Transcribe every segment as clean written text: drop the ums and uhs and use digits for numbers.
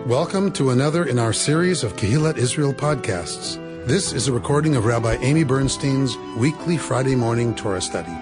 Welcome to another in our series of Kehillat Israel podcasts. This is a recording of Rabbi Amy Bernstein's weekly Friday morning Torah study.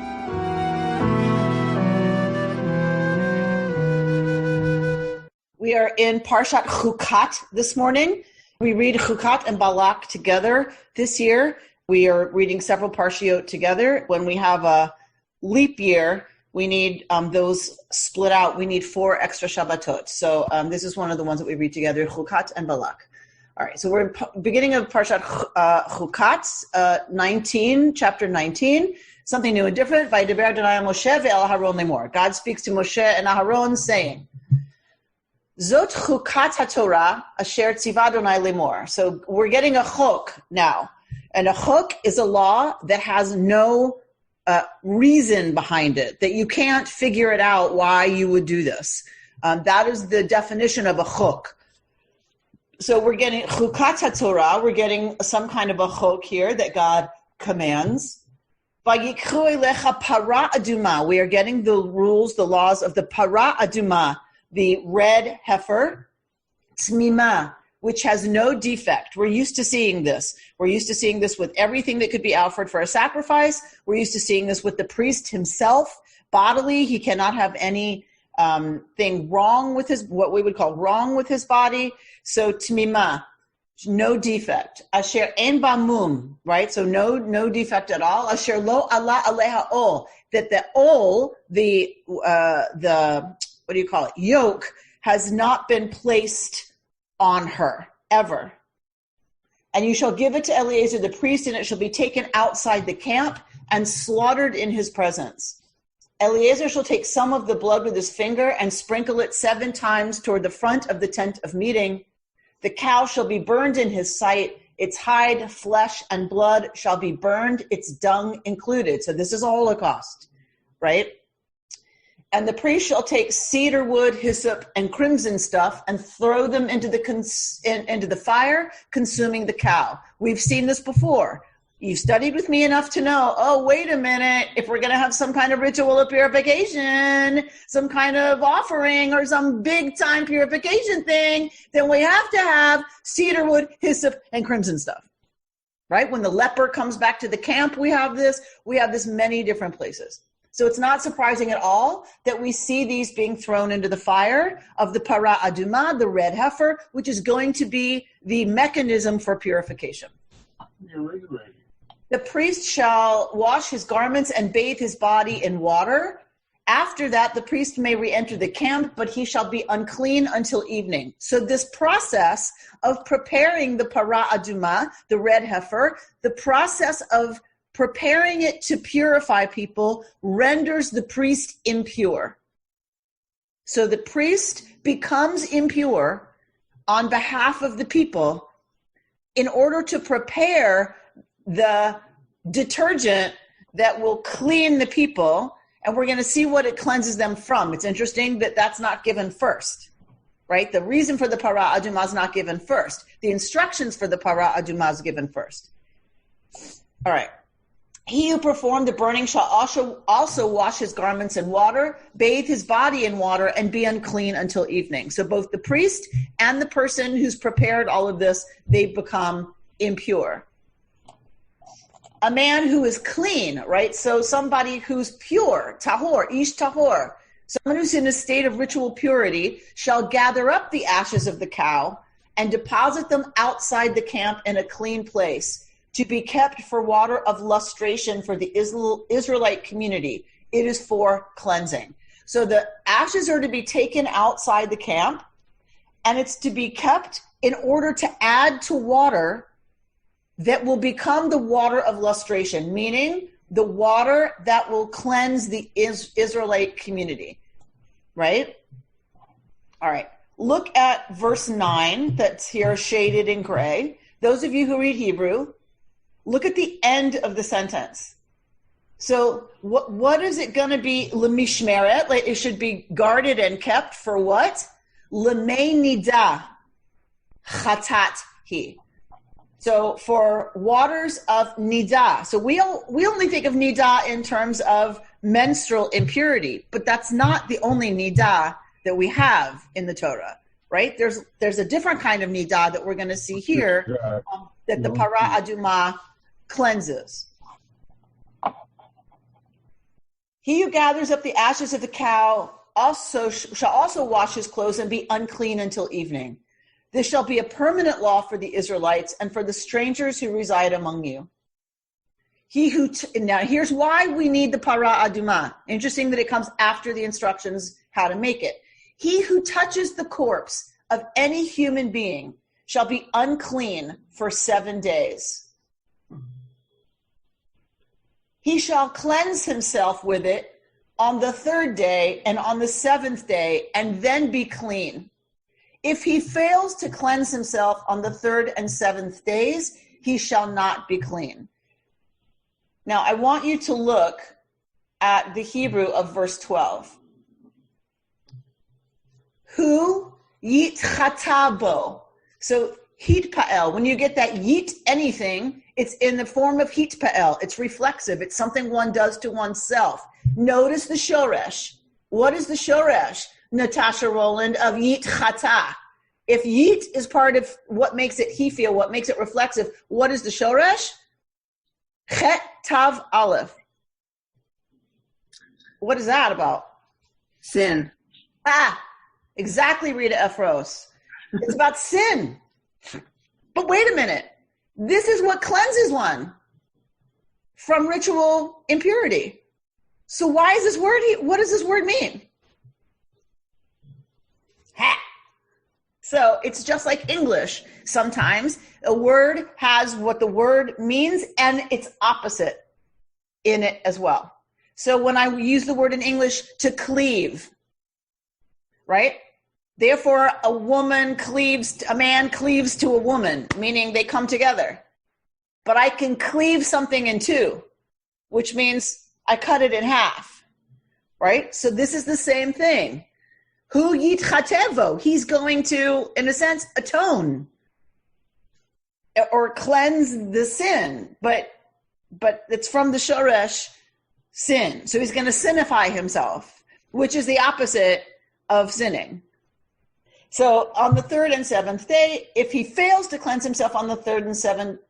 We are in Parshat Chukat this morning. We read Chukat and Balak together this year. We are reading several parshiot together. When we have a leap year, we need those split out. We need 4 extra Shabbatot. So this is one of the ones that we read together, Chukat and Balak. All right, so we're in beginning of Parshat Chukat, 19, chapter 19. Something new and different. Vaydaber Adonai Moshe ve'el Aharon lemor. God speaks to Moshe and Aharon saying, Zot Chukat Torah asher tziva Adonai lemor. So we're getting a chok now. And a chok is a law that has no reason behind it, that you can't figure it out why you would do this. That is the definition of a chok. So we're getting Chukat Torah, we're getting some kind of a chok here that God commands. Vayikru elecha para aduma. We are getting the rules, the laws of the para aduma, the red heifer, tmima, which has no defect. We're used to seeing this. We're used to seeing this with everything that could be offered for a sacrifice. We're used to seeing this with the priest himself. Bodily, he cannot have any thing wrong with his, what we would call wrong with his body. So tmima, no defect. Asher en bamum, right? So no defect at all. Asher lo ala aleha ol, that the ol, the what do you call it? Yoke has not been placed on her, ever. And you shall give it to Eleazar the priest, and it shall be taken outside the camp and slaughtered in his presence. Eleazar shall take some of the blood with his finger and sprinkle it 7 times toward the front of the tent of meeting. The cow shall be burned in his sight. Its hide, flesh, and blood shall be burned, its dung included. So this is a Holocaust, right? And the priest shall take cedar wood, hyssop, and crimson stuff and throw them into the fire, consuming the cow. We've seen this before. You've studied with me enough to know, oh, wait a minute, if we're going to have some kind of ritual of purification, some kind of offering or some big-time purification thing, then we have to have cedar wood, hyssop, and crimson stuff, right? When the leper comes back to the camp, we have this many different places. So it's not surprising at all that we see these being thrown into the fire of the para aduma, the red heifer, which is going to be the mechanism for purification. The priest shall wash his garments and bathe his body in water. After that, the priest may re-enter the camp, but he shall be unclean until evening. So this process of preparing the para aduma, the red heifer, the process of preparing it to purify people renders the priest impure. So the priest becomes impure on behalf of the people in order to prepare the detergent that will clean the people, and we're going to see what it cleanses them from. It's interesting that that's not given first, right? The reason for the para aduma is not given first. The instructions for the para aduma is given first. All right. He who performed the burning shall also wash his garments in water, bathe his body in water, and be unclean until evening. So both the priest and the person who's prepared all of this, they become impure. A man who is clean, right? So somebody who's pure, tahor, ish tahor, someone who's in a state of ritual purity shall gather up the ashes of the cow and deposit them outside the camp in a clean place, to be kept for water of lustration for the Israelite community. It is for cleansing. So the ashes are to be taken outside the camp, and it's to be kept in order to add to water that will become the water of lustration, meaning the water that will cleanse the Israelite community, right? All right. Look at verse 9 that's here shaded in gray. Those of you who read Hebrew, look at the end of the sentence. So what is it going to be? Lemishmeret, like it should be guarded and kept for what? Lemei nida chatat hi. So for waters of nida. So we only think of nida in terms of menstrual impurity, but that's not the only nida that we have in the Torah, right? There's a different kind of nidah that we're going to see here that the para aduma cleanses. He who gathers up the ashes of the cow shall also wash his clothes and be unclean until evening. This shall be a permanent law for the Israelites and for the strangers who reside among you. Now here's why we need the para aduma. Interesting that it comes after the instructions how to make it. He who touches the corpse of any human being shall be unclean for 7 days. He shall cleanse himself with it on the 3rd day and on the 7th day, and then be clean. If he fails to cleanse himself on the 3rd and 7th days, he shall not be clean. Now, I want you to look at the Hebrew of verse 12. Hu yitchatabo. So, hitpa'el, when you get that yit anything, it's in the form of hitpa'el. It's reflexive. It's something one does to oneself. Notice the shoresh. What is the shoresh, Natasha Rowland, of yitchata? If yit is part of what makes it he feel, what makes it reflexive, what is the shoresh? Chet tav aleph. What is that about? Sin. Exactly, Rita Ephros. It's about sin. But wait a minute. This is what cleanses one from ritual impurity. So why is this word, what does this word mean? So it's just like English. Sometimes a word has what the word means and its opposite in it as well. So when I use the word in English, to cleave, right? Therefore, a man cleaves to a woman, meaning they come together. But I can cleave something in two, which means I cut it in half, right? So this is the same thing. Hu yitchatevo, he's going to, in a sense, atone or cleanse the sin, but it's from the shoresh sin. So he's going to sinify himself, which is the opposite of sinning. So on the 3rd and 7th day, if he fails to cleanse himself on the 3rd and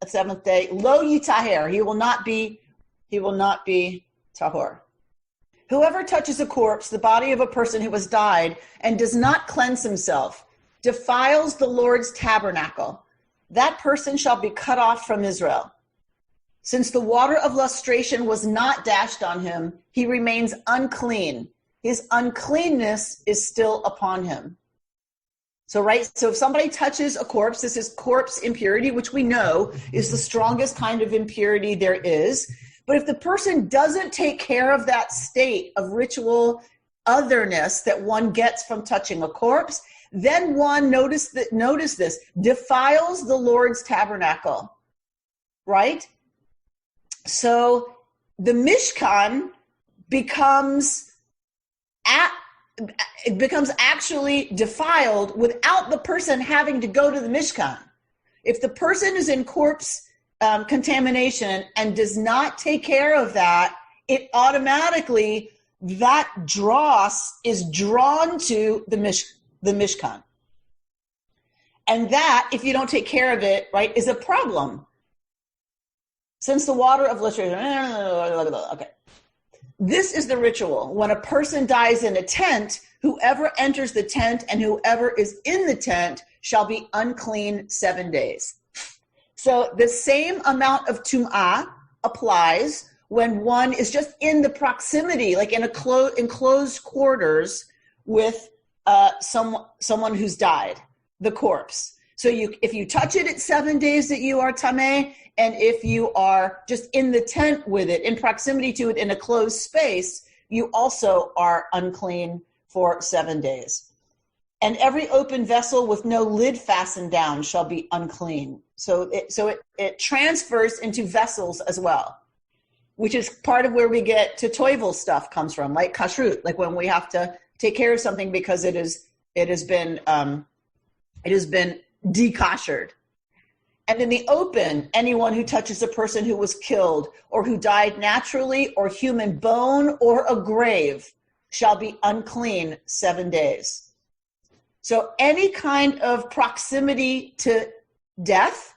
7th day, lo yitaher, he will not be tahor. Whoever touches a corpse, the body of a person who has died, and does not cleanse himself, defiles the Lord's tabernacle. That person shall be cut off from Israel. Since the water of lustration was not dashed on him, he remains unclean. His uncleanness is still upon him. So if somebody touches a corpse, this is corpse impurity, which we know is the strongest kind of impurity there is. But if the person doesn't take care of that state of ritual otherness that one gets from touching a corpse, then one, notice this, defiles the Lord's tabernacle, right? So the Mishkan becomes actually defiled without the person having to go to the Mishkan. If the person is in corpse contamination and does not take care of that, it automatically, that dross is drawn to the Mishkan. And that, if you don't take care of it, right, is a problem. Since the water of lustration, okay. This is the ritual. When a person dies in a tent, whoever enters the tent and whoever is in the tent shall be unclean 7 days. So the same amount of tum'ah applies when one is just in the proximity, like in enclosed quarters with someone who's died, the corpse. So if you touch it, it's 7 days that you are tameh, and if you are just in the tent with it, in proximity to it in a closed space, you also are unclean for 7 days. And every open vessel with no lid fastened down shall be unclean. So it transfers into vessels as well, which is part of where we get to toivel stuff comes from, like kashrut, like when we have to take care of something because it has been dekoshered. And in the open, anyone who touches a person who was killed or who died naturally or human bone or a grave shall be unclean 7 days. So any kind of proximity to death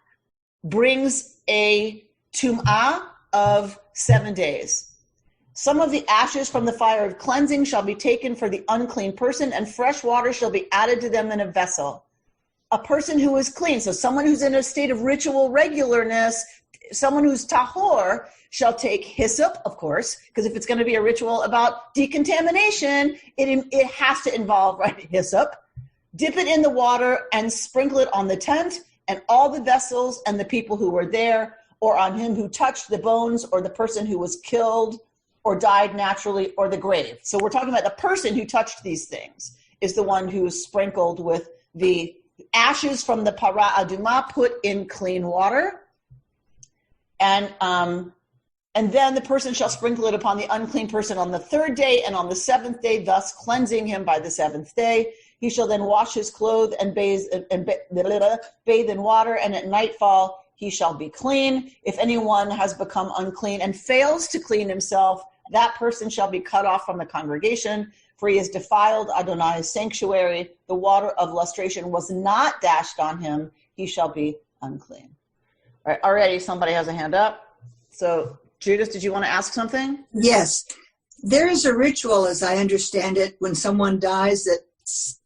brings a tum'ah of 7 days. Some of the ashes from the fire of cleansing shall be taken for the unclean person, and fresh water shall be added to them in a vessel. A person who is clean, so someone who's in a state of ritual regularness, someone who's tahor, shall take hyssop, of course, because if it's going to be a ritual about decontamination, it has to involve, right, hyssop. Dip it in the water and sprinkle it on the tent and all the vessels and the people who were there, or on him who touched the bones, or the person who was killed or died naturally, or the grave. So we're talking about the person who touched these things is the one who is sprinkled with the ashes from the para aduma put in clean water. And then the person shall sprinkle it upon the unclean person on the 3rd day and on the 7th day, thus cleansing him by the 7th day. He shall then wash his clothes and bathe in water, and at nightfall he shall be clean. If anyone has become unclean and fails to clean himself, that person shall be cut off from the congregation, for he has defiled Adonai's sanctuary. The water of lustration was not dashed on him. He shall be unclean. All right, already somebody has a hand up. So, Judith, did you want to ask something? Yes. There is a ritual, as I understand it, when someone dies, that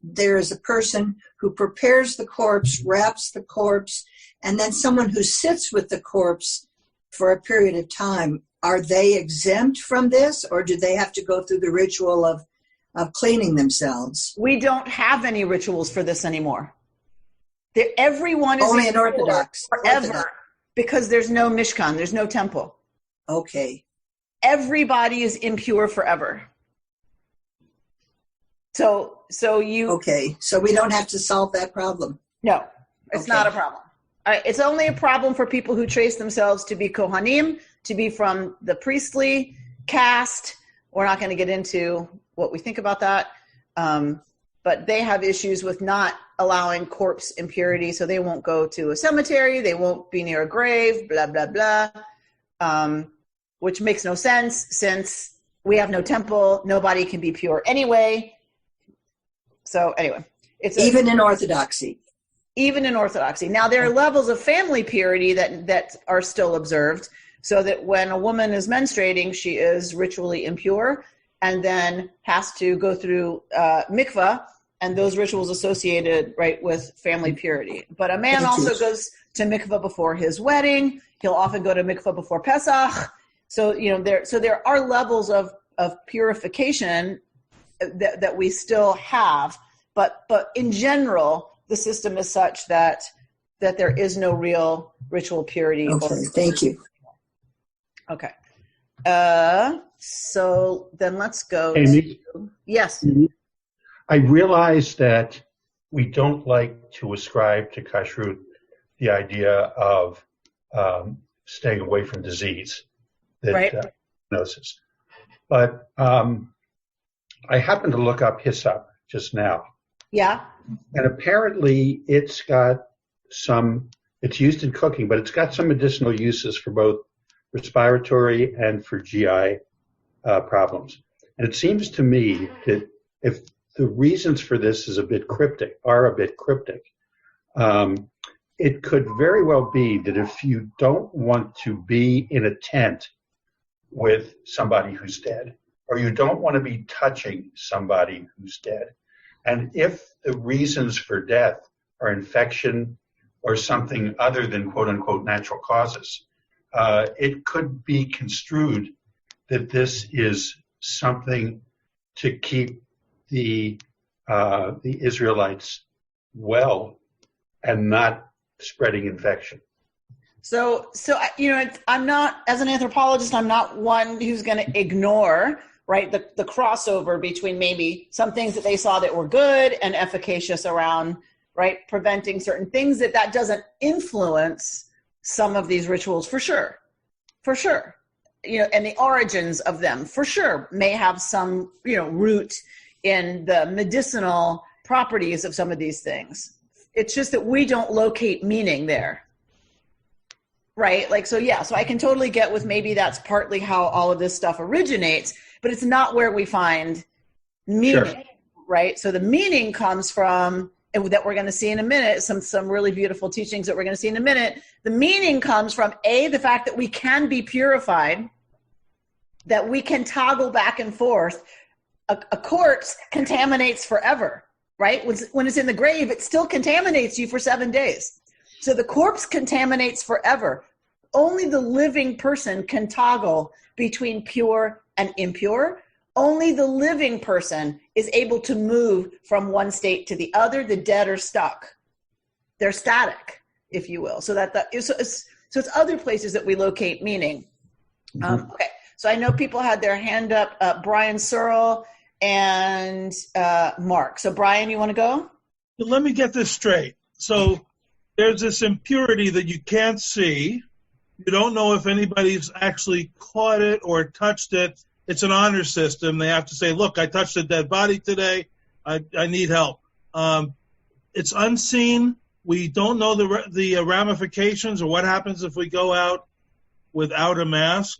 there is a person who prepares the corpse, wraps the corpse, and then someone who sits with the corpse for a period of time. Are they exempt from this, or do they have to go through the ritual of cleaning themselves? We don't have any rituals for this anymore. Everyone is only in Orthodox forever, because there's no Mishkan, there's no temple. Okay. Everybody is impure forever. So you. Okay, so we don't have to solve that problem. No, it's not a problem. It's only a problem for people who trace themselves to be Kohanim, to be from the priestly caste. We're not going to get into what we think about that. But they have issues with not allowing corpse impurity, so they won't go to a cemetery, they won't be near a grave, blah, blah, blah, which makes no sense since we have no temple, nobody can be pure anyway. So anyway. Even in Orthodoxy. Even in Orthodoxy. Now, there are levels of family purity that are still observed, so that when a woman is menstruating, she is ritually impure and then has to go through mikvah and those rituals associated, right, with family purity. But a man also goes to mikvah before his wedding. He'll often go to mikvah before Pesach. So, there are levels of purification that we still have, but in general, the system is such that there is no real ritual purity. Okay, thank you. Okay. So then let's go Amy, yes. I realize that we don't like to ascribe to kashrut the idea of staying away from disease, Right. Diagnosis. But I happened to look up hyssop just now. Yeah. And apparently it's used in cooking, but it's got some medicinal uses for both respiratory and for GI problems. And it seems to me that if the reasons for this are a bit cryptic, it could very well be that if you don't want to be in a tent with somebody who's dead, or you don't want to be touching somebody who's dead, and if the reasons for death are infection or something other than quote-unquote natural causes, it could be construed that this is something to keep the Israelites well and not spreading infection. So I'm not, as an anthropologist, I'm not one who's going to ignore, right, the crossover between maybe some things that they saw that were good and efficacious around, right, preventing certain things, that doesn't influence some of these rituals for sure. And the origins of them for sure may have some, root in the medicinal properties of some of these things. It's just that we don't locate meaning there. Right? So I can totally get with maybe that's partly how all of this stuff originates, but it's not where we find meaning. Sure. right? So the meaning comes from, and that we're going to see in a minute, some really beautiful teachings that we're going to see in a minute. The meaning comes from the fact that we can be purified, that we can toggle back and forth. A corpse contaminates forever, right? When it's in the grave, it still contaminates you for 7 days. So the corpse contaminates forever. Only the living person can toggle between pure and impure. Only the living person is able to move from one state to the other. The dead are stuck. They're static, if you will. So it's other places that we locate meaning. Okay, so I know people had their hand up, Brian Searle and Mark. So Brian, you want to go? Let me get this straight. So there's this impurity that you can't see. You don't know if anybody's actually caught it or touched it. It's an honor system. They have to say, look, I touched a dead body today. I need help. It's unseen. We don't know the ramifications or what happens if we go out without a mask.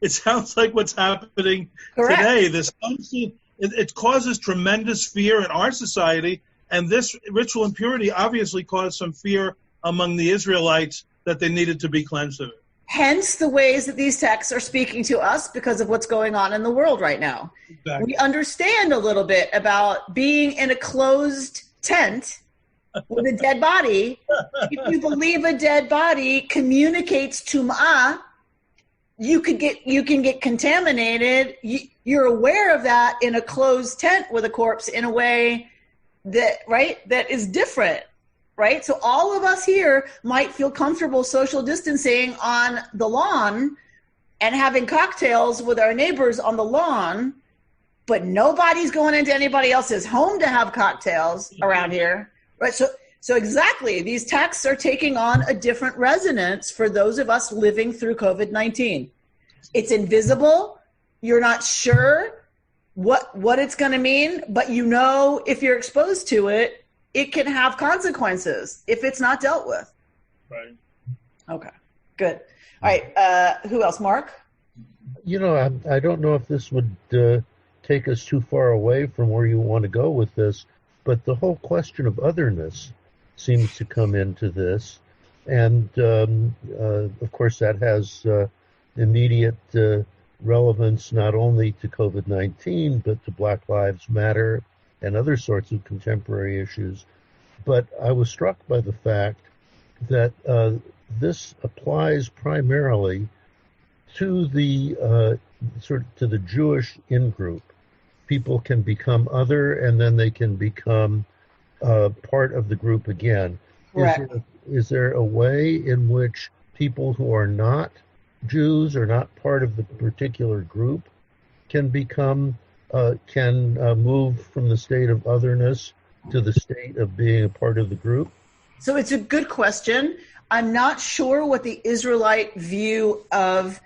It sounds like what's happening today. This unseen, it causes tremendous fear in our society, and this ritual impurity obviously caused some fear among the Israelites that they needed to be cleansed of it. Hence the ways that these texts are speaking to us because of what's going on in the world right now. Exactly. We understand a little bit about being in a closed tent with a dead body. If you believe a dead body communicates tum'ah, you can get contaminated. You're aware of that in a closed tent with a corpse in a way that is different. Right? So all of us here might feel comfortable social distancing on the lawn and having cocktails with our neighbors on the lawn, but nobody's going into anybody else's home to have cocktails around here. Right? So exactly, these texts are taking on a different resonance for those of us living through COVID-19. It's invisible. You're not sure what it's going to mean, but you know if you're exposed to it, it can have consequences if it's not dealt with. Right. Okay, good. All right, who else? Mark? I don't know if this would take us too far away from where you want to go with this, but the whole question of otherness seems to come into this. And, of course, that has immediate relevance not only to COVID-19, but to Black Lives Matter and other sorts of contemporary issues. But I was struck by the fact that this applies primarily to the to the Jewish in-group. People can become other, and then they can become part of the group again. Correct. Is there a way in which people who are not Jews or not part of the particular group can become move from the state of otherness to the state of being a part of the group? So it's a good question. I'm not sure what the Israelite view of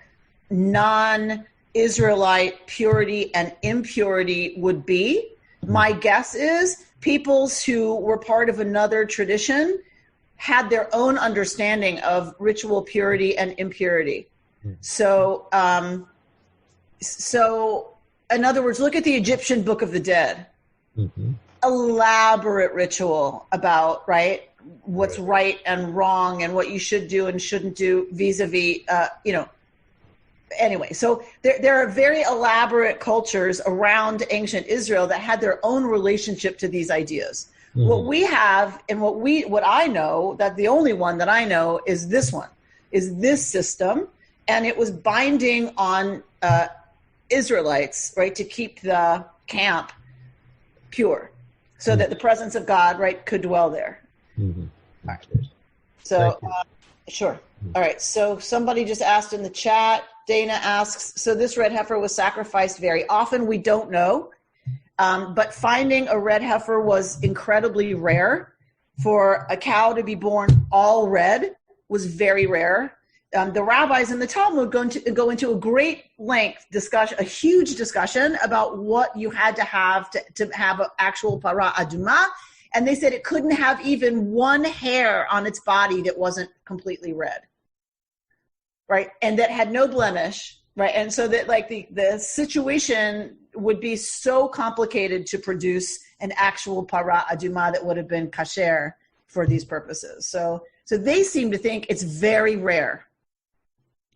non-Israelite purity and impurity would be. My guess is peoples who were part of another tradition had their own understanding of ritual purity and impurity. So in other words, look at the Egyptian Book of the Dead. Mm-hmm. Elaborate ritual about, what's right and wrong and what you should do and shouldn't do vis-a-vis, Anyway, so there are very elaborate cultures around ancient Israel that had their own relationship to these ideas. Mm-hmm. What we have and what I know, that the only one that I know is this system. And it was binding on Israelites, to keep the camp pure, so that the presence of God, could dwell there. Mm-hmm. All right. So, sure. Mm-hmm. All right. So somebody just asked in the chat, Dana asks, so this red heifer was sacrificed very often? We don't know. But finding a red heifer was incredibly rare. For a cow to be born all red was very rare. The rabbis in the Talmud go into a great length discussion, a huge discussion about what you had to have an actual para aduma, and they said it couldn't have even one hair on its body that wasn't completely red, right, and that had no blemish, right, and so that the situation would be so complicated to produce an actual para aduma that would have been kasher for these purposes. So they seem to think it's very rare,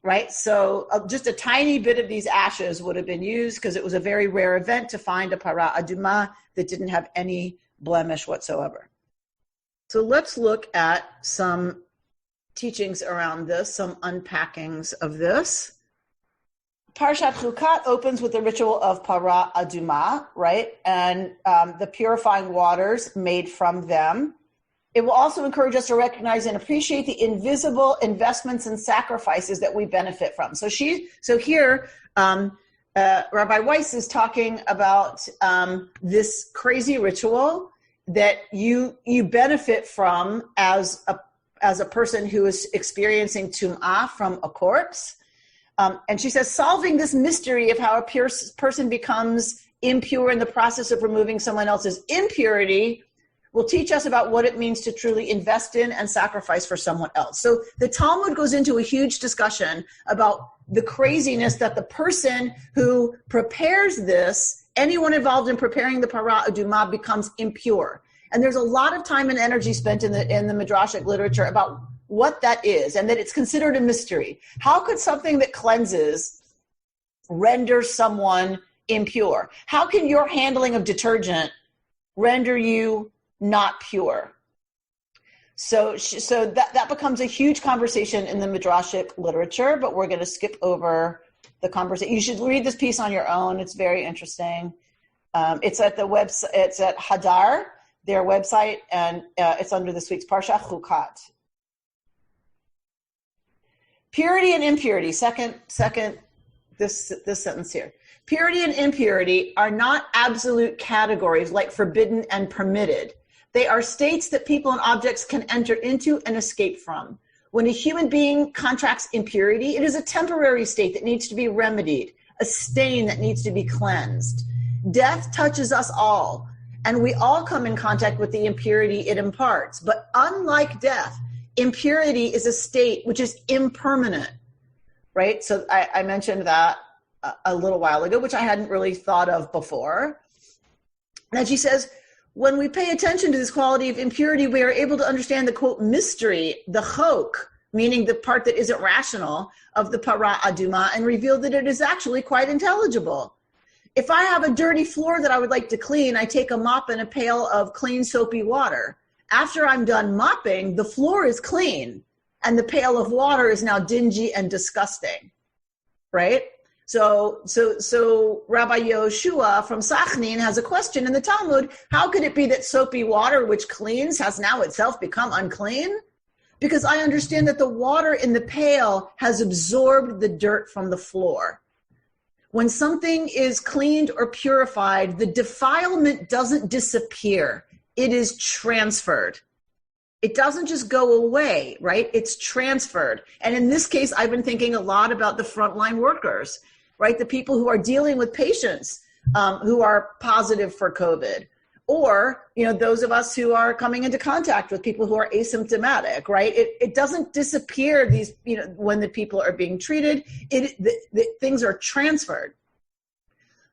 right? So just a tiny bit of these ashes would have been used because it was a very rare event to find a para aduma that didn't have any blemish whatsoever. So let's look at some teachings around this, some unpackings of this. Parshat Chukat opens with the ritual of para aduma, right? And the purifying waters made from them. It will also encourage us to recognize and appreciate the invisible investments and sacrifices that we benefit from. So here, Rabbi Weiss is talking about this crazy ritual that you benefit from as a person who is experiencing tum'ah from a corpse. And she says, solving this mystery of how a person becomes impure in the process of removing someone else's impurity will teach us about what it means to truly invest in and sacrifice for someone else. So the Talmud goes into a huge discussion about the craziness that the person who prepares this, anyone involved in preparing the para aduma, becomes impure. And there's a lot of time and energy spent in the Midrashic literature about what that is, and that it's considered a mystery. How could something that cleanses render someone impure? How can your handling of detergent render you not pure? So that becomes a huge conversation in the Midrashic literature, but we're going to skip over the conversation. You should read this piece on your own. It's very interesting. It's at the website. It's at Hadar, their website, and it's under this week's Parsha Chukat. Purity and impurity. Second, this sentence here. Purity and impurity are not absolute categories like forbidden and permitted. They are states that people and objects can enter into and escape from. When a human being contracts impurity, it is a temporary state that needs to be remedied, a stain that needs to be cleansed. Death touches us all, and we all come in contact with the impurity it imparts. But unlike death, impurity is a state which is impermanent, right? So I mentioned that a little while ago, which I hadn't really thought of before. And she says, when we pay attention to this quality of impurity, we are able to understand the, quote, mystery, the chok, meaning the part that isn't rational, of the para aduma, and reveal that it is actually quite intelligible. If I have a dirty floor that I would like to clean, I take a mop and a pail of clean soapy water. After I'm done mopping, the floor is clean, and the pail of water is now dingy and disgusting, right? So Rabbi Yehoshua from Sachnin has a question in the Talmud. How could it be that soapy water, which cleans, has now itself become unclean? Because I understand that the water in the pail has absorbed the dirt from the floor. When something is cleaned or purified, the defilement doesn't disappear. It is transferred. It doesn't just go away, right? It's transferred. And in this case, I've been thinking a lot about the frontline workers, right? The people who are dealing with patients who are positive for COVID, or, those of us who are coming into contact with people who are asymptomatic, right? It doesn't disappear when the people are being treated. Things are transferred.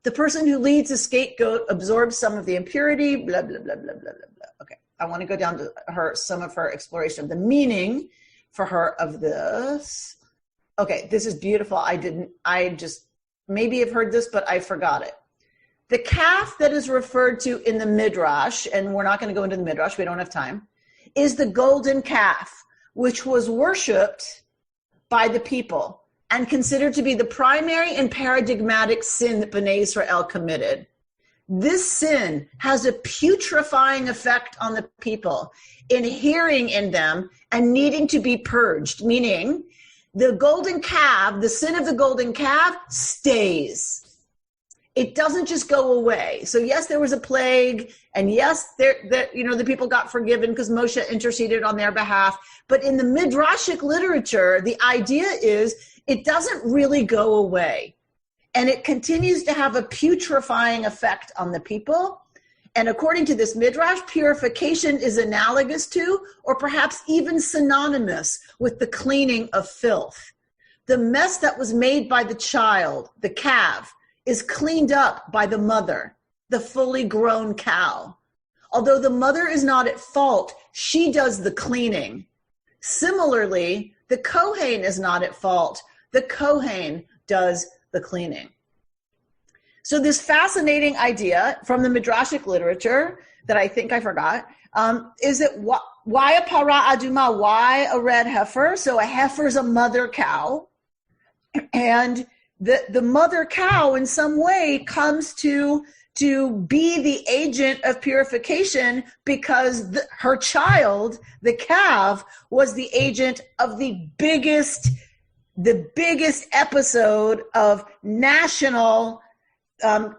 The person who leads a scapegoat absorbs some of the impurity, blah, blah, blah, blah, blah, blah, blah. Okay, I want to go down to some of her exploration of the meaning for her of this. Okay, this is beautiful. I just maybe have heard this, but I forgot it. The calf that is referred to in the Midrash, and we're not going to go into the Midrash, we don't have time, is the golden calf, which was worshipped by the people and considered to be the primary and paradigmatic sin that Bnei Israel committed. This sin has a putrefying effect on the people, inhering in them and needing to be purged, meaning the golden calf, the sin of the golden calf stays. It doesn't just go away. So yes, there was a plague, and yes, the people got forgiven because Moshe interceded on their behalf. But in the Midrashic literature, the idea is it doesn't really go away. And it continues to have a putrefying effect on the people. And according to this Midrash, purification is analogous to, or perhaps even synonymous with, the cleaning of filth. The mess that was made by the child, the calf, is cleaned up by the mother, the fully grown cow. Although the mother is not at fault, she does the cleaning. Similarly, the Kohen is not at fault. The Kohen does the cleaning. So this fascinating idea from the Midrashic literature that I think I forgot is that why a para aduma? Why a red heifer? So a heifer is a mother cow. And the mother cow in some way comes to be the agent of purification because her child, the calf, was the agent of the biggest episode of national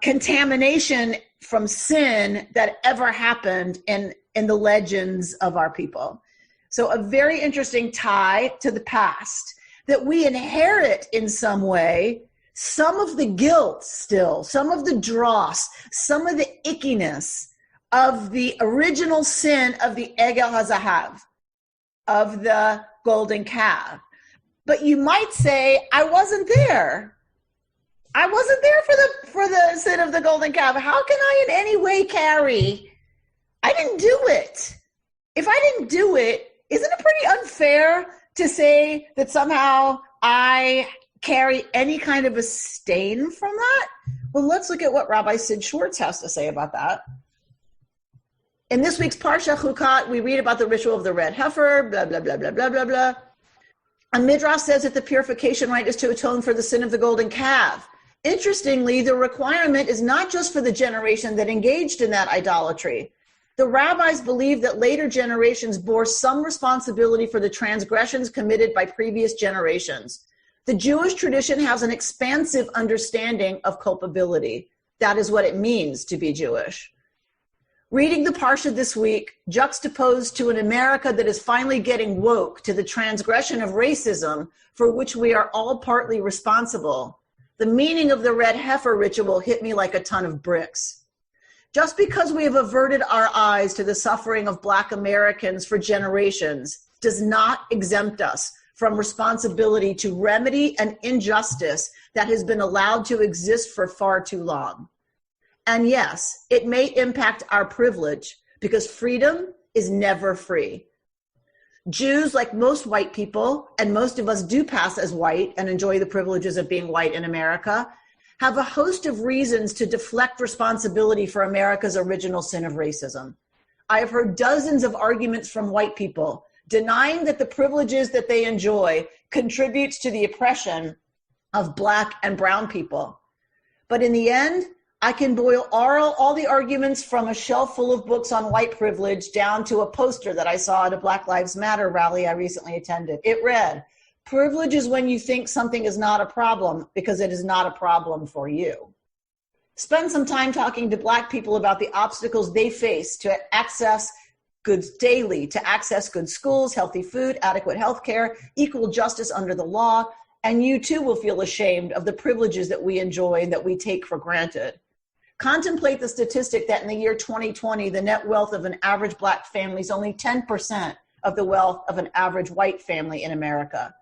contamination from sin that ever happened in the legends of our people. So a very interesting tie to the past, that we inherit in some way some of the guilt still, some of the dross, some of the ickiness of the original sin of the Egel HaZahav, of the golden calf. But you might say, I wasn't there. I wasn't there for the sin of the golden calf. How can I in any way carry? I didn't do it. If I didn't do it, isn't it pretty unfair to say that somehow I carry any kind of a stain from that? Well, let's look at what Rabbi Sid Schwartz has to say about that. In this week's Parsha Chukat, we read about the ritual of the red heifer, blah, blah, blah, blah, blah, blah, blah. A midrash says that the purification rite is to atone for the sin of the golden calf. Interestingly, the requirement is not just for the generation that engaged in that idolatry. The rabbis believe that later generations bore some responsibility for the transgressions committed by previous generations. The Jewish tradition has an expansive understanding of culpability. That is what it means to be Jewish. Reading the Parsha this week, juxtaposed to an America that is finally getting woke to the transgression of racism for which we are all partly responsible, the meaning of the red heifer ritual hit me like a ton of bricks. Just because we have averted our eyes to the suffering of Black Americans for generations does not exempt us from responsibility to remedy an injustice that has been allowed to exist for far too long. And yes, it may impact our privilege because freedom is never free. Jews, like most white people, and most of us do pass as white and enjoy the privileges of being white in America, have a host of reasons to deflect responsibility for America's original sin of racism. I have heard dozens of arguments from white people denying that the privileges that they enjoy contributes to the oppression of Black and brown people. But in the end, I can boil all the arguments from a shelf full of books on white privilege down to a poster that I saw at a Black Lives Matter rally I recently attended. It read, "Privilege is when you think something is not a problem because it is not a problem for you." Spend some time talking to Black people about the obstacles they face to access goods daily, to access good schools, healthy food, adequate health care, equal justice under the law, and you too will feel ashamed of the privileges that we enjoy and that we take for granted. Contemplate the statistic that in the year 2020, the net wealth of an average Black family is only 10% of the wealth of an average white family in America.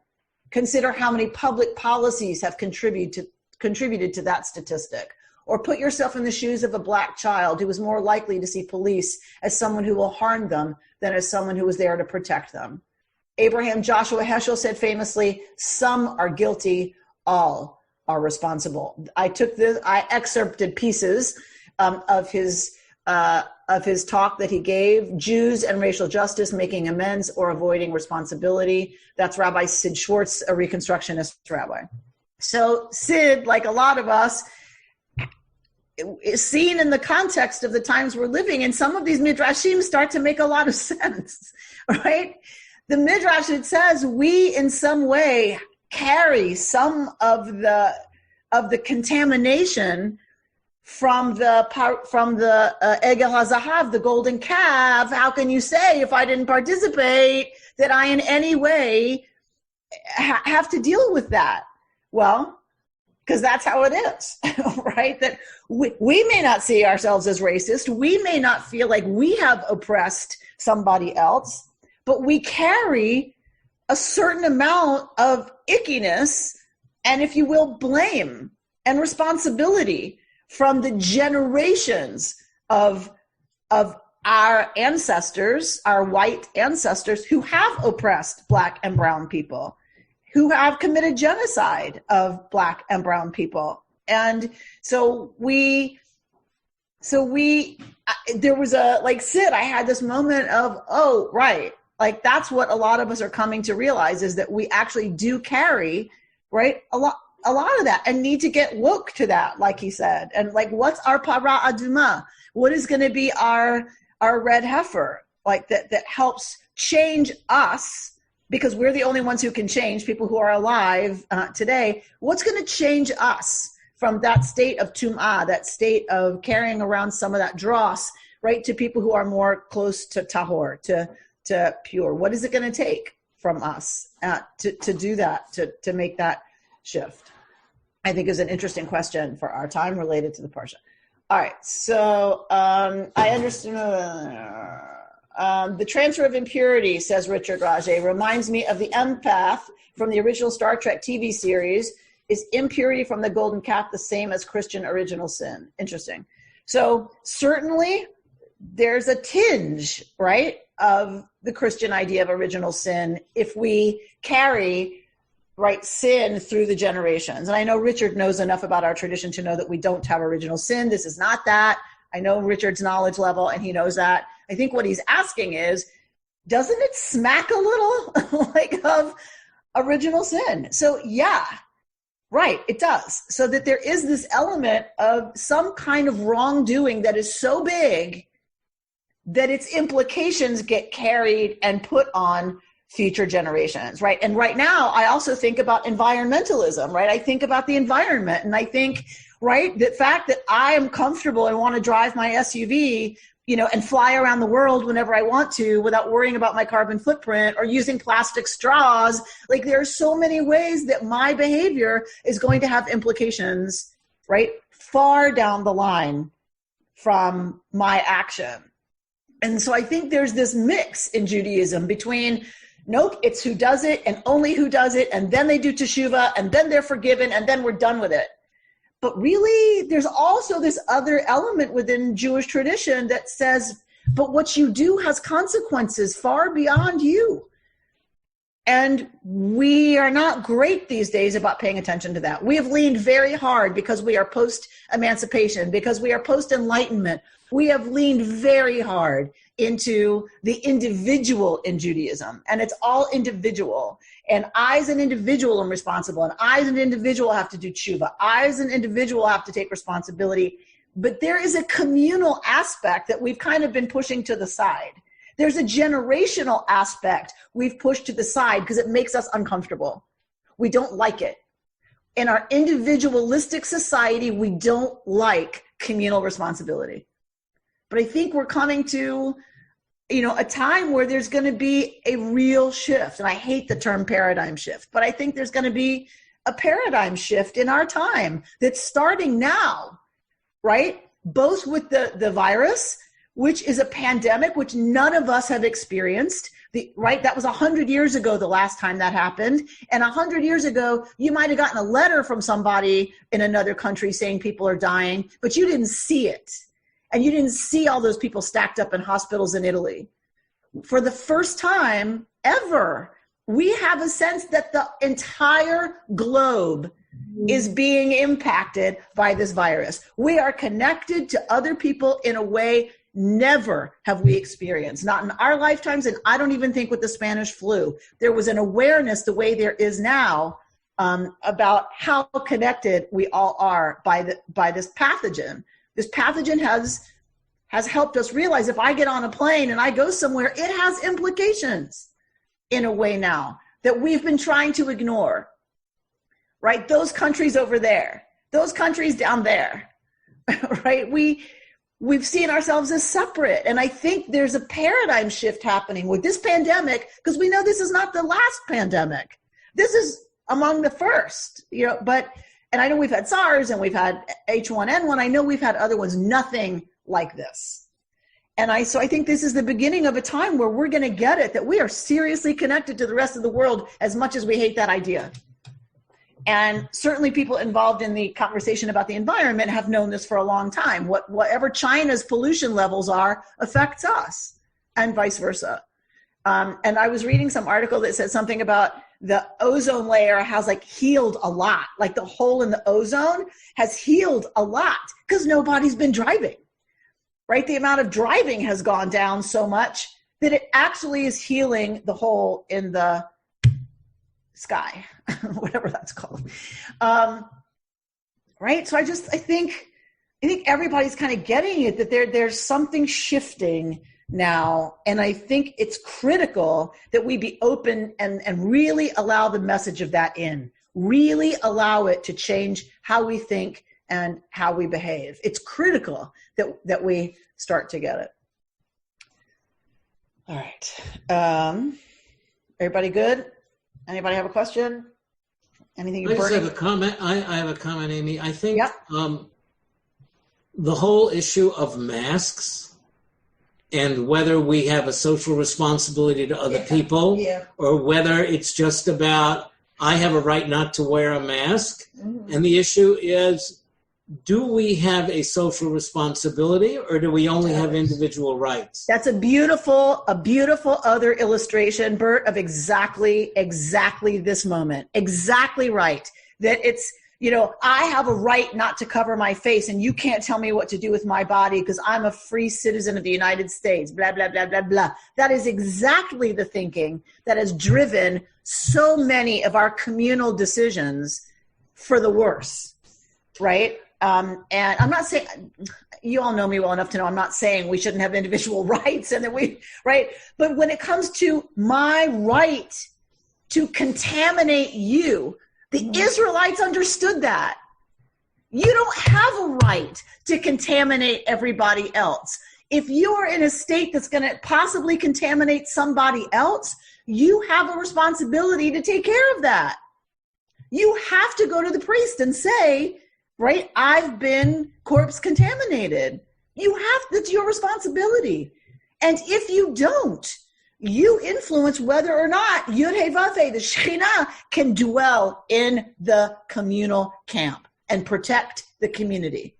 Consider how many public policies have contributed to that statistic. Or put yourself in the shoes of a Black child who is more likely to see police as someone who will harm them than as someone who is there to protect them. Abraham Joshua Heschel said famously, "Some are guilty, all are responsible." I excerpted pieces of his talk that he gave, Jews and Racial Justice, Making Amends or Avoiding Responsibility. That's Rabbi Sid Schwartz, a Reconstructionist rabbi. So Sid, like a lot of us, is seen in the context of the times we're living in. Some of these midrashim start to make a lot of sense, right? The midrash, it says we in some way carry some of the contamination from the Egel HaZahav, the golden calf. How can you say if I didn't participate that I in any way have to deal with that? Well, because that's how it is, right? That we may not see ourselves as racist. We may not feel like we have oppressed somebody else, but we carry a certain amount of ickiness and, if you will, blame and responsibility from the generations of our ancestors, our white ancestors, who have oppressed Black and brown people, who have committed genocide of Black and brown people. And so there was Sid, I had this moment of, oh, right. Like, that's what a lot of us are coming to realize, is that we actually do carry, right, a lot of that, and need to get woke to that, like he said. And like, what's our para aduma? What is going to be our red heifer, like that helps change us, because we're the only ones who can change, people who are alive today. What's going to change us from that state of tum'ah, that state of carrying around some of that dross, right, to people who are more close to tahor, to pure? What is it going to take from us to do that, to make that shift? I think is an interesting question for our time related to the Parsha. All right, so I understand the transfer of impurity, says Richard Rajay, reminds me of the empath from the original Star Trek TV series. Is impurity from the golden calf the same as Christian original sin? Interesting. So certainly there's a tinge, right, of the Christian idea of original sin if we carry, right, sin through the generations. And I know Richard knows enough about our tradition to know that we don't have original sin. This is not that. I know Richard's knowledge level, and he knows that. I think what he's asking is, doesn't it smack a little like of original sin? So yeah, right, it does. So that there is this element of some kind of wrongdoing that is so big that its implications get carried and put on future generations, right? And right now, I also think about environmentalism, right? I think about the environment, and I think, right, the fact that I am comfortable and want to drive my SUV, and fly around the world whenever I want to without worrying about my carbon footprint or using plastic straws. Like, there are so many ways that my behavior is going to have implications, right, far down the line from my action. And so I think there's this mix in Judaism between, nope, it's who does it and only who does it, and then they do teshuvah, and then they're forgiven, and then we're done with it. But really, there's also this other element within Jewish tradition that says, but what you do has consequences far beyond you. And we are not great these days about paying attention to that. We have leaned very hard, because we are post-emancipation, because we are post-enlightenment. We have leaned very hard into the individual in Judaism, and it's all individual. And I as an individual am responsible, and I as an individual have to do tshuva. I as an individual have to take responsibility. But there is a communal aspect that we've kind of been pushing to the side. There's a generational aspect we've pushed to the side because it makes us uncomfortable. We don't like it. In our individualistic society, we don't like communal responsibility. But I think we're coming to, a time where there's going to be a real shift. And I hate the term paradigm shift, but I think there's going to be a paradigm shift in our time that's starting now, right? Both with the virus, which is a pandemic, which none of us have experienced, right? That was 100 years ago, the last time that happened. And 100 years ago, you might have gotten a letter from somebody in another country saying people are dying, but you didn't see it. And you didn't see all those people stacked up in hospitals in Italy. For the first time ever, we have a sense that the entire globe is being impacted by this virus. We are connected to other people in a way never have we experienced, not in our lifetimes, and I don't even think with the Spanish flu. There was an awareness the way there is now about how connected we all are by this pathogen. This pathogen has helped us realize if I get on a plane and I go somewhere, it has implications in a way now that we've been trying to ignore, right? Those countries over there, those countries down there, right? We've seen ourselves as separate. And I think there's a paradigm shift happening with this pandemic, because we know this is not the last pandemic. This is among the first, and I know we've had SARS and we've had H1N1. I know we've had other ones, nothing like this. And so I think this is the beginning of a time where we're going to get it, that we are seriously connected to the rest of the world as much as we hate that idea. And certainly people involved in the conversation about the environment have known this for a long time. Whatever China's pollution levels are affects us, and vice versa. And I was reading some article that said something about the ozone layer has like healed a lot. Like the hole in the ozone has healed a lot because nobody's been driving, right? The amount of driving has gone down so much that it actually is healing the hole in the sky, whatever that's called. Right? So I think everybody's kind of getting it, that there's something shifting now. And I think it's critical that we be open and really allow the message of that in, really allow it to change how we think and how we behave. It's critical that we start to get it. All right. Everybody good? Anybody have a question? Anything? I just have a comment. I have a comment, Amy. I think Yep. The whole issue of masks and whether we have a social responsibility to other people, or whether it's just about I have a right not to wear a mask. Mm-hmm. And the issue is, do we have a social responsibility, or do we only have individual rights? That's a beautiful other illustration, Bert, of exactly this moment. Exactly right. That it's, I have a right not to cover my face, and you can't tell me what to do with my body because I'm a free citizen of the United States, blah, blah, blah, blah, blah. That is exactly the thinking that has driven so many of our communal decisions for the worse, right? And I'm not saying, you all know me well enough to know I'm not saying we shouldn't have individual rights and that right? But when it comes to my right to contaminate you, the Israelites understood that. You don't have a right to contaminate everybody else. If you are in a state that's going to possibly contaminate somebody else, you have a responsibility to take care of that. You have to go to the priest and say, right, I've been corpse contaminated. That's your responsibility. And if you don't, you influence whether or not Yud He Vav He, the Shekhinah, can dwell in the communal camp and protect the community.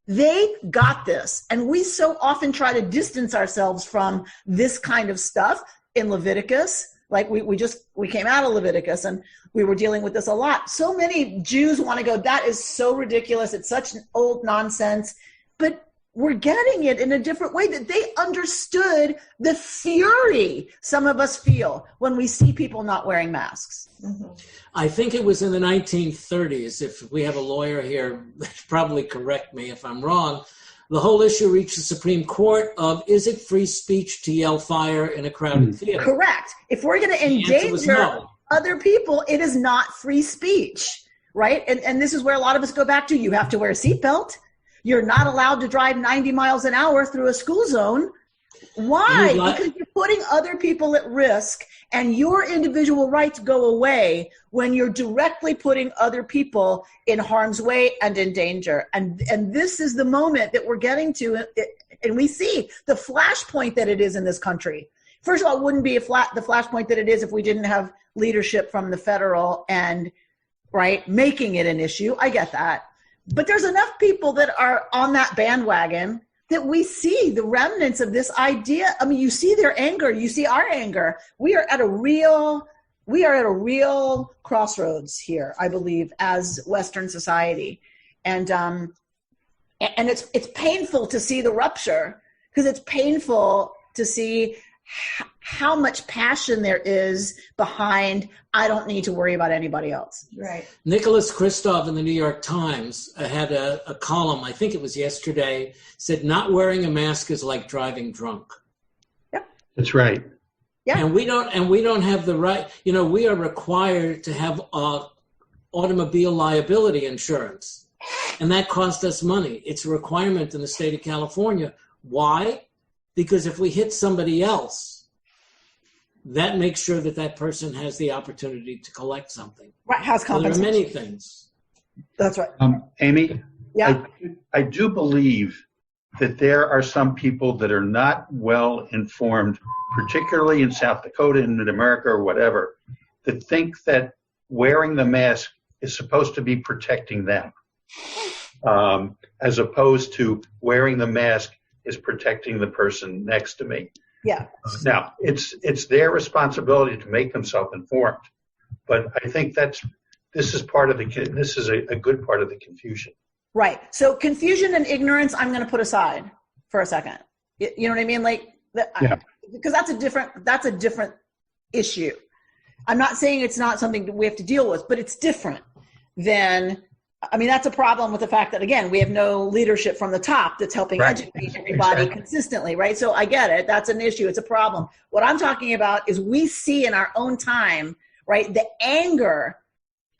They got this. And we so often try to distance ourselves from this kind of stuff in Leviticus. Like we came out of Leviticus and we were dealing with this a lot. So many Jews want to go, that is so ridiculous. It's such an old nonsense. But we're getting it in a different way, that they understood the fury some of us feel when we see people not wearing masks. Mm-hmm. I think it was in the 1930s, if we have a lawyer here, probably correct me if I'm wrong, the whole issue reached the Supreme Court of, is it free speech to yell fire in a crowded theater? Correct. If we're going to endanger other people, it is not free speech, right? And this is where a lot of us go back to, you have to wear a seatbelt. You're not allowed to drive 90 miles an hour through a school zone. Why? Because you're putting other people at risk, and your individual rights go away when you're directly putting other people in harm's way and in danger. And this is the moment that we're getting to, and we see the flashpoint that it is in this country. First of all, it wouldn't be the flashpoint that it is if we didn't have leadership from the federal and, right, making it an issue. I get that. But there's enough people that are on that bandwagon that we see the remnants of this idea. I mean, you see their anger, you see our anger. We are at a real crossroads here, I believe, as Western society. And it's painful to see the rupture, because it's painful to see how much passion there is behind, I don't need to worry about anybody else. Right. Nicholas Kristof in the New York Times had a column, I think it was yesterday, said not wearing a mask is like driving drunk. Yep. That's right. Yeah. And we don't have the right, we are required to have automobile liability insurance. And that costs us money. It's a requirement in the state of California. Why? Because if we hit somebody else, that makes sure that person has the opportunity to collect something. Right, has compensation. So there are many things. That's right. Amy, yeah. I do believe that there are some people that are not well informed, particularly in South Dakota and in America or whatever, that think that wearing the mask is supposed to be protecting them, as opposed to wearing the mask is protecting the person next to me. Yeah. Now, it's their responsibility to make themselves informed, but I think this is a good part of the confusion. Right. So confusion and ignorance, I'm going to put aside for a second. You know what I mean? Because that's a different issue. I'm not saying it's not something that we have to deal with, but it's different than, that's a problem with the fact that, again, we have no leadership from the top that's helping educate everybody consistently, right? So I get it. That's an issue. It's a problem. What I'm talking about is we see in our own time, right, the anger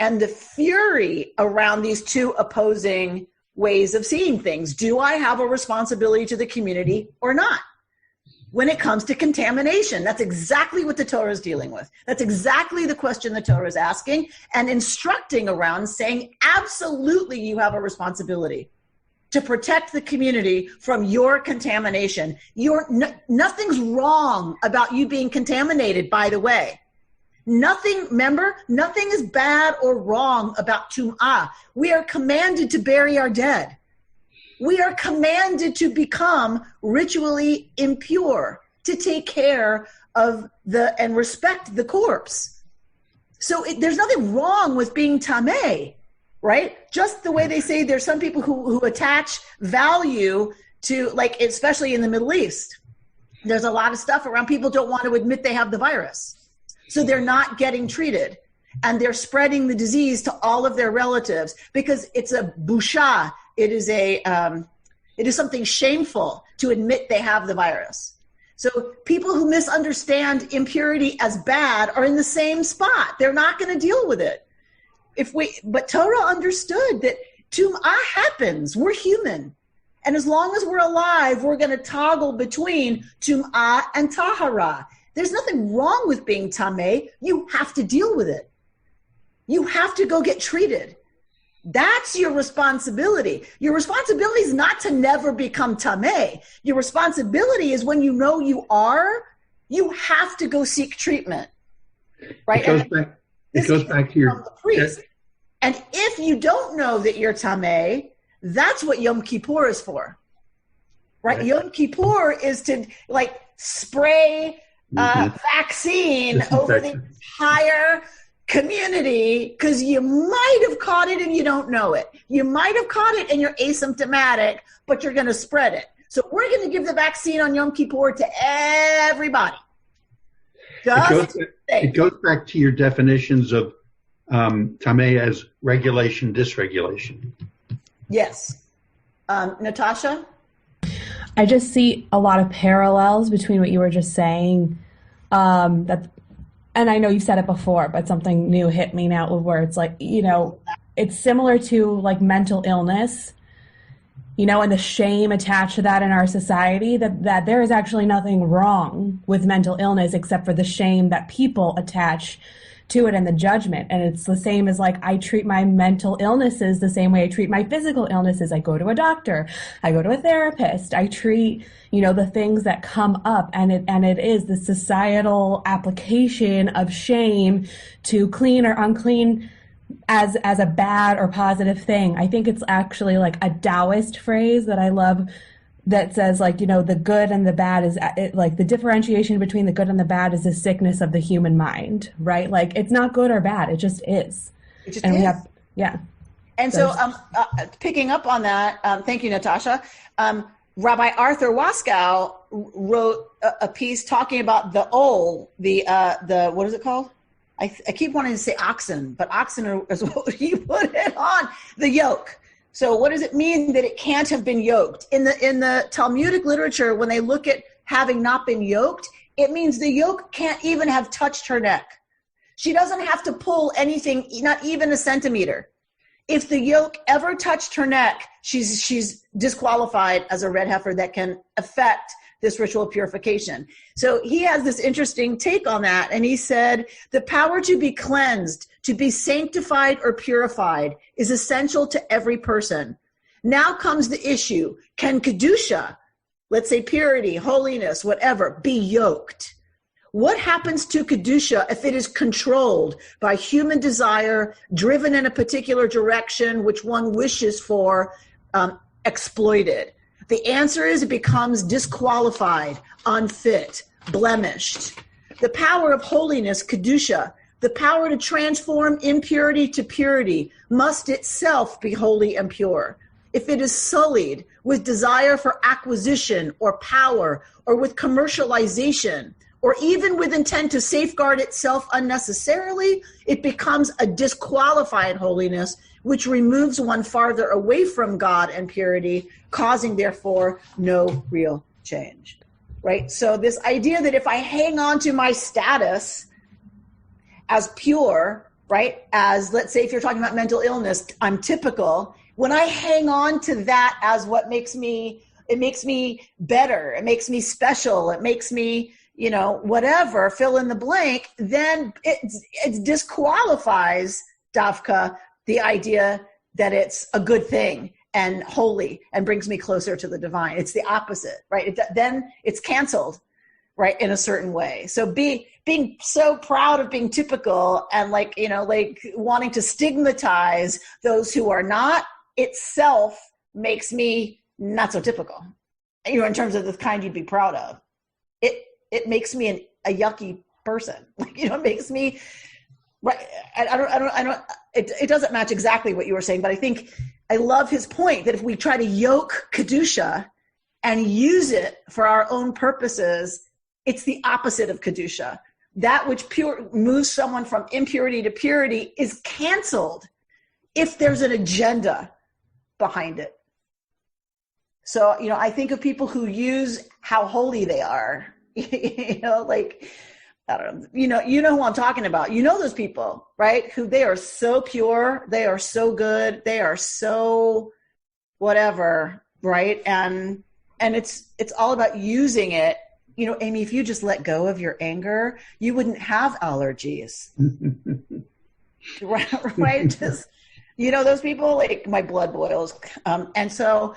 and the fury around these two opposing ways of seeing things. Do I have a responsibility to the community or not? When it comes to contamination, that's exactly what the Torah is dealing with. That's exactly the question the Torah is asking and instructing around, saying absolutely you have a responsibility to protect the community from your contamination. Nothing's wrong about you being contaminated, by the way. Nothing is bad or wrong about tum'ah. We are commanded to bury our dead. We are commanded to become ritually impure, to take care of and respect the corpse. So there's nothing wrong with being tameh, right? Just the way they say there's some people who attach value to, like, especially in the Middle East, there's a lot of stuff around people don't want to admit they have the virus. So they're not getting treated, and they're spreading the disease to all of their relatives because it's a busha. It is something shameful to admit they have the virus. So people who misunderstand impurity as bad are in the same spot. They're not going to deal with it. But Torah understood that tum'ah happens. We're human. And as long as we're alive, we're going to toggle between tum'ah and tahara. There's nothing wrong with being tameh. You have to deal with it. You have to go get treated. That's your responsibility. Your responsibility is not to never become tameh. Your responsibility is when you know you are, you have to go seek treatment. Right? It goes back to your priest. And if you don't know that you're tameh, that's what Yom Kippur is for. Right? Yom Kippur is to spray vaccine over the entire community because you might have caught it and you don't know it. You might have caught it and you're asymptomatic, but you're going to spread it. So we're going to give the vaccine on Yom Kippur to everybody. It goes back to your definitions of tameh as regulation, dysregulation. Yes. Natasha? I just see a lot of parallels between what you were just saying. And I know you said it before, but something new hit me now where it's like, it's similar to like mental illness, and the shame attached to that in our society, that there is actually nothing wrong with mental illness except for the shame that people attach to it and the judgment. And it's the same as like, I treat my mental illnesses the same way I treat my physical illnesses. I go to a doctor, I go to a therapist, I treat, the things that come up, and it is the societal application of shame to clean or unclean as a bad or positive thing. I think it's actually like a Taoist phrase that I love that says like, the good and the bad is like the differentiation between the good and the bad is the sickness of the human mind, right? Like it's not good or bad. It just is. It just and is. We have, yeah. And so picking up on that, thank you, Natasha. Rabbi Arthur Waskow wrote a piece talking about the what is it called? I keep wanting to say oxen, but oxen is what he put it on, the yoke. So what does it mean that it can't have been yoked? In the Talmudic literature, when they look at having not been yoked, it means the yoke can't even have touched her neck. She doesn't have to pull anything, not even a centimeter. If the yoke ever touched her neck, she's disqualified as a red heifer that can affect this ritual purification. So he has this interesting take on that, and he said, the power to be cleansed, to be sanctified or purified is essential to every person. Now comes the issue, can Kedusha, let's say purity, holiness, whatever, be yoked? What happens to Kedusha if it is controlled by human desire, driven in a particular direction, which one wishes for, exploited? The answer is it becomes disqualified, unfit, blemished. The power of holiness, Kedusha, the power to transform impurity to purity, must itself be holy and pure. If it is sullied with desire for acquisition or power, or with commercialization, or even with intent to safeguard itself unnecessarily, it becomes a disqualified holiness, which removes one farther away from God and purity, causing, therefore, no real change. Right? So this idea that if I hang on to my status as pure, right, as, let's say, if you're talking about mental illness, I'm typical. When I hang on to that as what makes me, it makes me better, it makes me special, it makes me, you know, whatever, fill in the blank, then it disqualifies, Davka, the idea that it's a good thing and holy and brings me closer to the divine. It's the opposite, right? Then it's canceled, right, in a certain way. So being so proud of being typical and like, you know, like wanting to stigmatize those who are not itself makes me not so typical, you know, in terms of the kind you'd be proud of. It makes me a yucky person. Like, you know, it makes me, right. It doesn't match exactly what you were saying, but I think I love his point that if we try to yoke Kedusha and use it for our own purposes, it's the opposite of Kedusha. That which moves someone from impurity to purity is canceled if there's an agenda behind it. So, you know, I think of people who use how holy they are, you know, like, I don't know, you know who I'm talking about. You know those people, right? Who they are so pure, they are so good, they are so whatever, right? And it's all about using it. You know, Amy, if you just let go of your anger, you wouldn't have allergies. right? Just, you know, those people, like, my blood boils. And so,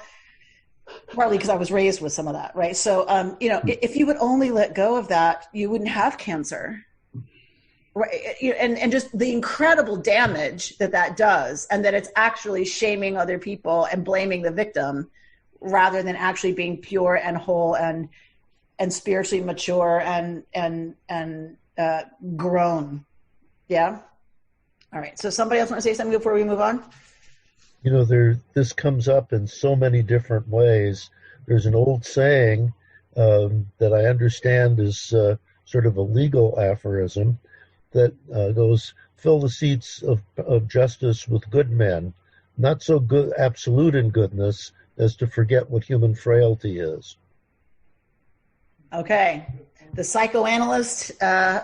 partly because I was raised with some of that, right? So, you know, if you would only let go of that, you wouldn't have cancer, right? And just the incredible damage that does, and that it's actually shaming other people and blaming the victim, rather than actually being pure and whole and spiritually mature and grown. Yeah. All right. So, somebody else want to say something before we move on? You know, this comes up in so many different ways. There's an old saying that I understand is sort of a legal aphorism that goes, fill the seats of justice with good men, not so good, absolute in goodness as to forget what human frailty is. Okay. The psychoanalyst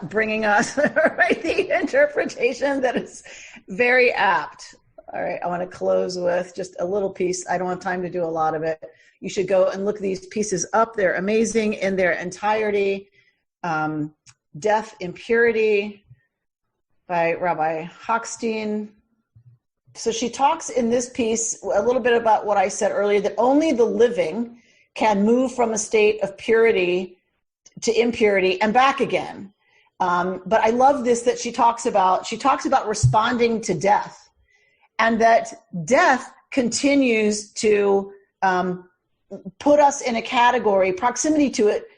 bringing us right, the interpretation that is very apt. All right, I want to close with just a little piece. I don't have time to do a lot of it. You should go and look these pieces up. They're amazing in their entirety. Death, Impurity by Rabbi Hochstein. So she talks in this piece a little bit about what I said earlier, that only the living can move from a state of purity to impurity and back again. But I love this, that she talks about responding to death. And that death continues to put us in a category, proximity to it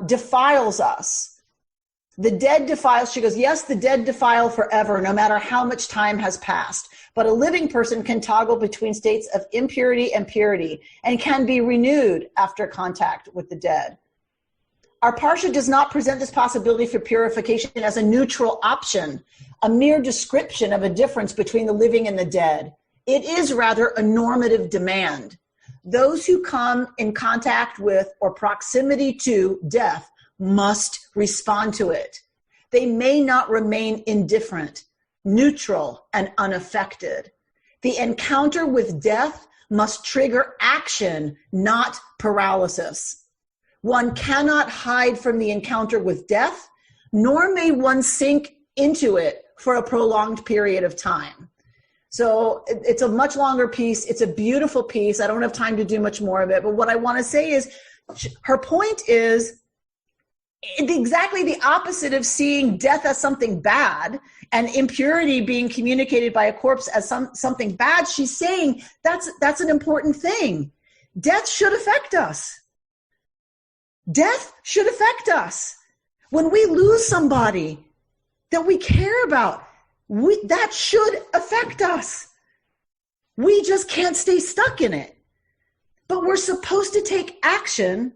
defiles us. The dead defiles, she goes, yes, the dead defile forever, no matter how much time has passed. But a living person can toggle between states of impurity and purity and can be renewed after contact with the dead. Our Parsha does not present this possibility for purification as a neutral option, a mere description of a difference between the living and the dead. It is rather a normative demand. Those who come in contact with or proximity to death must respond to it. They may not remain indifferent, neutral, and unaffected. The encounter with death must trigger action, not paralysis. One cannot hide from the encounter with death, nor may one sink into it for a prolonged period of time. So it's a much longer piece. It's a beautiful piece. I don't have time to do much more of it. But what I want to say is, her point is, exactly the opposite of seeing death as something bad and impurity being communicated by a corpse as something bad. She's saying that's an important thing. Death should affect us. Death should affect us. When we lose somebody that we care about, that should affect us. We just can't stay stuck in it. But we're supposed to take action,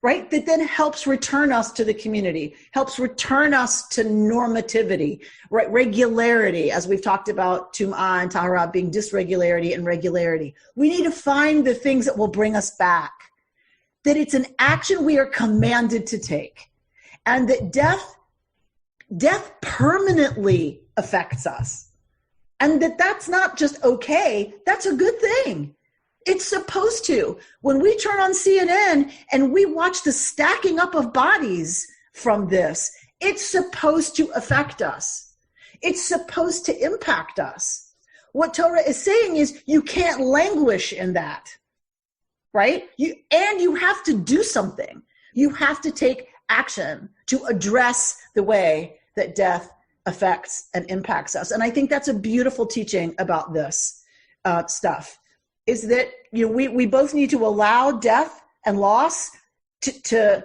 right, that then helps return us to the community, helps return us to normativity, right, regularity, as we've talked about Tum'ah and Tahara being dysregularity and regularity. We need to find the things that will bring us back, that it's an action we are commanded to take, and that death permanently affects us, and that's not just okay, that's a good thing. It's supposed to. When we turn on CNN and we watch the stacking up of bodies from this, it's supposed to affect us. It's supposed to impact us. What Torah is saying is you can't languish in that, right? You have to do something. You have to take action to address the way that death affects and impacts us. And I think that's a beautiful teaching about this stuff. Is that we both need to allow death and loss to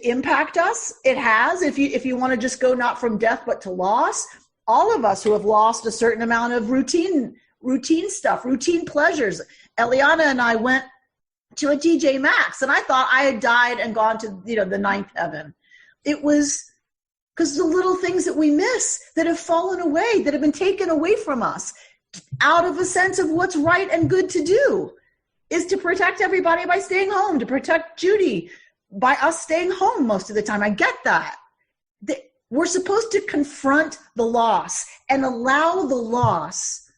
impact us. It has, if you want to just go not from death but to loss. All of us who have lost a certain amount of routine stuff, routine pleasures. Eliana and I went to a TJ Maxx, and I thought I had died and gone to the ninth heaven. It was because the little things that we miss that have fallen away, that have been taken away from us, out of a sense of what's right and good to do, is to protect everybody by staying home, to protect Judy by us staying home most of the time. I get that. We're supposed to confront the loss and allow the loss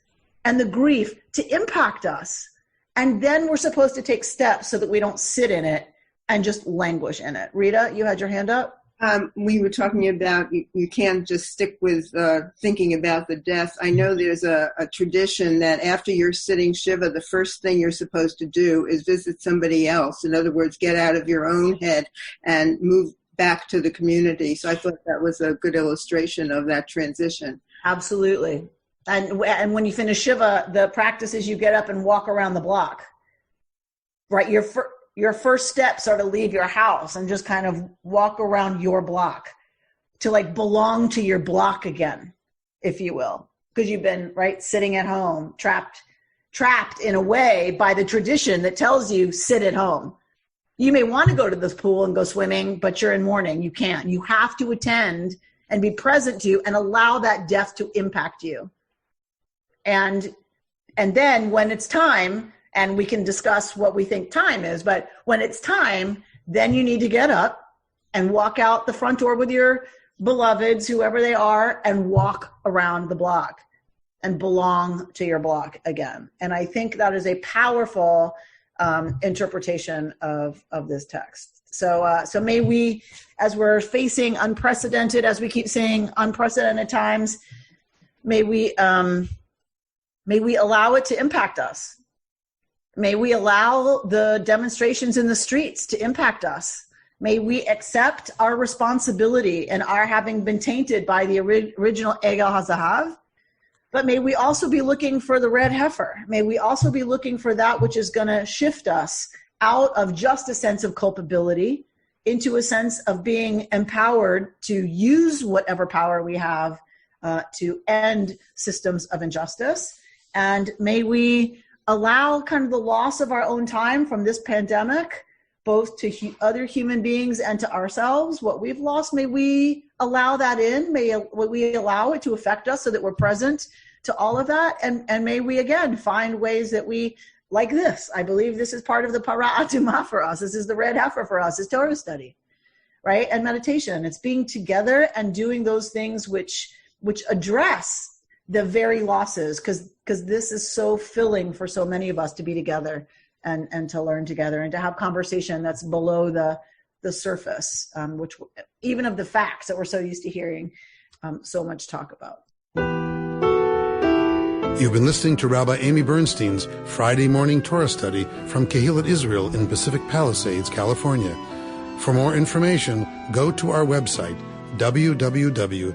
and the grief to impact us. And then we're supposed to take steps so that we don't sit in it and just languish in it. Rita, you had your hand up? We were talking about you can't just stick with thinking about the death. I know there's a tradition that after you're sitting Shiva, the first thing you're supposed to do is visit somebody else. In other words, get out of your own head and move back to the community. So I thought that was a good illustration of that transition. Absolutely. And when you finish Shiva, the practice is you get up and walk around the block, right? Your first steps are to leave your house and just kind of walk around your block, to like belong to your block again, if you will, because you've been sitting at home, trapped in a way by the tradition that tells you sit at home. You may want to go to this pool and go swimming, but you're in mourning. You can't. You have to attend and be present to and allow that death to impact you. And then when it's time, and we can discuss what we think time is, but when it's time, then you need to get up and walk out the front door with your beloveds, whoever they are, and walk around the block and belong to your block again. And I think that is a powerful interpretation of this text. So may we, as we're facing unprecedented, as we keep saying, unprecedented times, may we allow it to impact us. May we allow the demonstrations in the streets to impact us. May we accept our responsibility and our having been tainted by the original Egel HaZahav. But may we also be looking for the red heifer. May we also be looking for that which is going to shift us out of just a sense of culpability into a sense of being empowered to use whatever power we have to end systems of injustice. And may we allow kind of the loss of our own time from this pandemic, both to other human beings and to ourselves, what we've lost, may we allow that in, may we allow it to affect us so that we're present to all of that, and may we again find ways that we, like this, I believe this is part of the Para Atumah for us, this is the red heifer for us, is Torah study, right, and meditation. It's being together and doing those things which address the very losses, because this is so filling for so many of us to be together and to learn together and to have conversation that's below the surface, which even of the facts that we're so used to hearing so much talk about. You've been listening to Rabbi Amy Bernstein's Friday morning Torah study from Kehillat Israel in Pacific Palisades, California. For more information, go to our website, www.ourki.org.